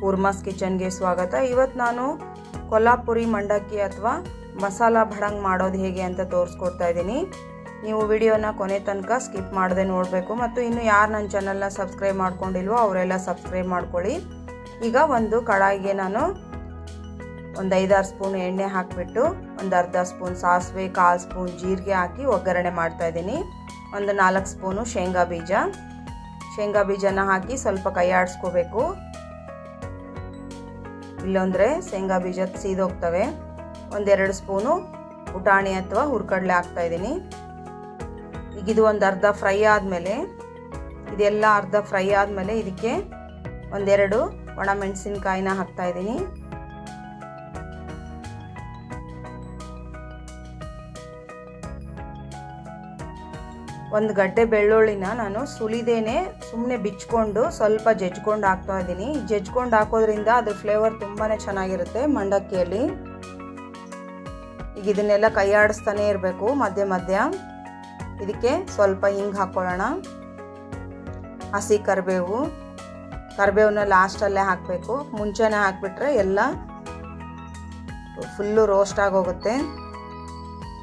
ಕೂರ್ಮಾಸ್ ಕಿಚನ್ಗೆ ಸ್ವಾಗತ. ಇವತ್ತು ನಾನು ಕೊಲ್ಹಾಪುರಿ ಮಂಡಕ್ಕಿ ಅಥವಾ ಮಸಾಲ ಭಡಂಗ್ ಮಾಡೋದು ಹೇಗೆ ಅಂತ ತೋರಿಸ್ಕೊಡ್ತಾ ಇದ್ದೀನಿ. ನೀವು ವಿಡಿಯೋನ ಕೊನೆ ತನಕ ಸ್ಕಿಪ್ ಮಾಡದೆ ನೋಡಬೇಕು. ಮತ್ತು ಇನ್ನು ಯಾರು ನನ್ನ ಚಾನಲ್ನ ಸಬ್ಸ್ಕ್ರೈಬ್ ಮಾಡ್ಕೊಂಡಿಲ್ವೋ ಅವರೆಲ್ಲ ಸಬ್ಸ್ಕ್ರೈಬ್ ಮಾಡ್ಕೊಳ್ಳಿ. ಈಗ ಒಂದು ಕಡಾಯಿಗೆ ನಾನು ಒಂದು 5-6 ಸ್ಪೂನ್ ಎಣ್ಣೆ ಹಾಕಿಬಿಟ್ಟು ಒಂದು ಅರ್ಧ ಸ್ಪೂನ್ ಸಾಸಿವೆ, 1/4 ಸ್ಪೂನ್ ಜೀರಿಗೆ ಹಾಕಿ ಒಗ್ಗರಣೆ ಮಾಡ್ತಾಯಿದ್ದೀನಿ. ಒಂದು 4 ಸ್ಪೂನು ಶೇಂಗಾ ಬೀಜನ ಹಾಕಿ ಸ್ವಲ್ಪ ಕೈ ಆಡಿಸ್ಕೋಬೇಕು, ಇಲ್ಲಂದರೆ ಶೇಂಗಾ ಬೀಜ ಸೀದೋಗ್ತವೆ. 1-2 ಸ್ಪೂನು ಪುಟಾಣಿ ಅಥವಾ ಹುರ್ಕಡಲೆ ಹಾಕ್ತಾಯಿದ್ದೀನಿ. ಈಗ ಇದು ಒಂದು ಅರ್ಧ ಫ್ರೈ ಆದಮೇಲೆ, ಇದೆಲ್ಲ ಅರ್ಧ ಫ್ರೈ ಆದಮೇಲೆ ಇದಕ್ಕೆ 1-2 ಒಣ ಮೆಣಸಿನ್ಕಾಯಿನ ಹಾಕ್ತಾಯಿದ್ದೀನಿ. ಒಂದು ಗಡ್ಡೆ ಬೆಳ್ಳುಳ್ಳಿನ ನಾನು ಸುಲಿದೇನೆ ಸುಮ್ಮನೆ ಬಿಚ್ಕೊಂಡು ಸ್ವಲ್ಪ ಜಜ್ಕೊಂಡು ಹಾಕ್ತಾ ಇದ್ದೀನಿ. ಜಜ್ಕೊಂಡು ಹಾಕೋದ್ರಿಂದ ಅದ್ರ ಫ್ಲೇವರ್ ತುಂಬಾ ಚೆನ್ನಾಗಿರುತ್ತೆ ಮಂಡಕ್ಕಿಯಲ್ಲಿ. ಈಗ ಇದನ್ನೆಲ್ಲ ಕೈ ಆಡಿಸ್ತಾನೆ ಇರಬೇಕು ಮಧ್ಯ ಮಧ್ಯ. ಇದಕ್ಕೆ ಸ್ವಲ್ಪ ಹಿಂಗೆ ಹಾಕ್ಕೊಳ್ಳೋಣ. ಹಸಿ ಕರಿಬೇವನ್ನ ಲಾಸ್ಟಲ್ಲೇ ಹಾಕಬೇಕು, ಮುಂಚೆನೇ ಹಾಕಿಬಿಟ್ರೆ ಎಲ್ಲ ಫುಲ್ಲು ರೋಸ್ಟ್ ಆಗೋಗುತ್ತೆ.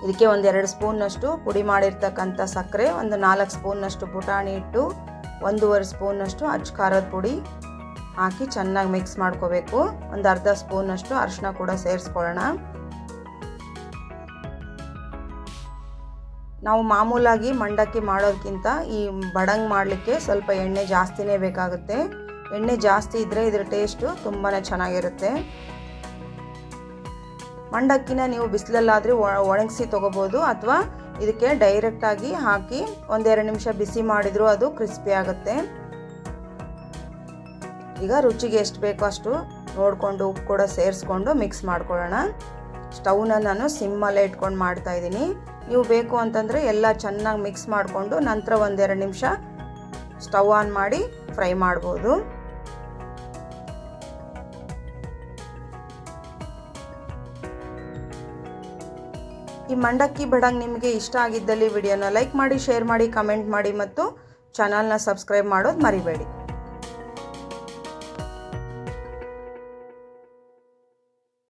ಇದಕ್ಕೆ 1-2 ಸ್ಪೂನ್ನಷ್ಟು ಪುಡಿ ಮಾಡಿರ್ತಕ್ಕಂಥ ಸಕ್ಕರೆ, ಒಂದು 4 ಸ್ಪೂನ್ನಷ್ಟು ಪುಟಾಣಿ ಹಿಟ್ಟು, 1.5 ಸ್ಪೂನ್ನಷ್ಟು ಅಚ್ಚ ಖಾರದ ಪುಡಿ ಹಾಕಿ ಚೆನ್ನಾಗಿ ಮಿಕ್ಸ್ ಮಾಡ್ಕೋಬೇಕು. ಒಂದು ಅರ್ಧ ಸ್ಪೂನ್ನಷ್ಟು ಅರಿಶಿನ ಕೂಡ ಸೇರಿಸ್ಕೊಳ್ಳೋಣ. ನಾವು ಮಾಮೂಲಾಗಿ ಮಂಡಕ್ಕಿ ಮಾಡೋದಕ್ಕಿಂತ ಈ ಬಡಂಗ್ ಮಾಡಲಿಕ್ಕೆ ಸ್ವಲ್ಪ ಎಣ್ಣೆ ಜಾಸ್ತಿನೇ ಬೇಕಾಗುತ್ತೆ. ಎಣ್ಣೆ ಜಾಸ್ತಿ ಇದ್ದರೆ ಇದರ ಟೇಸ್ಟು ತುಂಬಾ ಚೆನ್ನಾಗಿರುತ್ತೆ. ಮಂಡಕ್ಕಿನ ನೀವು ಬಿಸಿಲಲ್ಲಾದರೆ ಒಣಗಿಸಿ ತೊಗೋಬೋದು, ಅಥವಾ ಇದಕ್ಕೆ ಡೈರೆಕ್ಟಾಗಿ ಹಾಕಿ 1-2 ನಿಮಿಷ ಬಿಸಿ ಮಾಡಿದರೂ ಅದು ಕ್ರಿಸ್ಪಿ ಆಗುತ್ತೆ. ಈಗ ರುಚಿಗೆ ಎಷ್ಟು ಬೇಕೋ ಅಷ್ಟು ನೋಡಿಕೊಂಡು ಉಪ್ಪು ಕೂಡ ಸೇರಿಸ್ಕೊಂಡು ಮಿಕ್ಸ್ ಮಾಡ್ಕೊಳ್ಳೋಣ. ಸ್ಟವ್ನ ನಾನು ಸಿಮ್ಮಲ್ಲೇ ಇಟ್ಕೊಂಡು ಮಾಡ್ತಾಯಿದ್ದೀನಿ. ನೀವು ಬೇಕು ಅಂತಂದರೆ ಎಲ್ಲ ಚೆನ್ನಾಗಿ ಮಿಕ್ಸ್ ಮಾಡಿಕೊಂಡು ನಂತರ 1-2 ನಿಮಿಷ ಸ್ಟವ್ ಆನ್ ಮಾಡಿ ಫ್ರೈ ಮಾಡ್ಬೋದು. ಈ ಮಂಡಕ್ಕಿ ಬಡಂಗ್ ನಿಮಗೆ ಇಷ್ಟ ಆಗಿದ್ದಲ್ಲಿ ವಿಡಿಯೋನ ಲೈಕ್ ಮಾಡಿ, ಶೇರ್ ಮಾಡಿ, ಕಮೆಂಟ್ ಮಾಡಿ ಮತ್ತು ಚಾನಲ್ನ ಸಬ್ಸ್ಕ್ರೈಬ್ ಮಾಡೋದು ಮರಿಬೇಡಿ.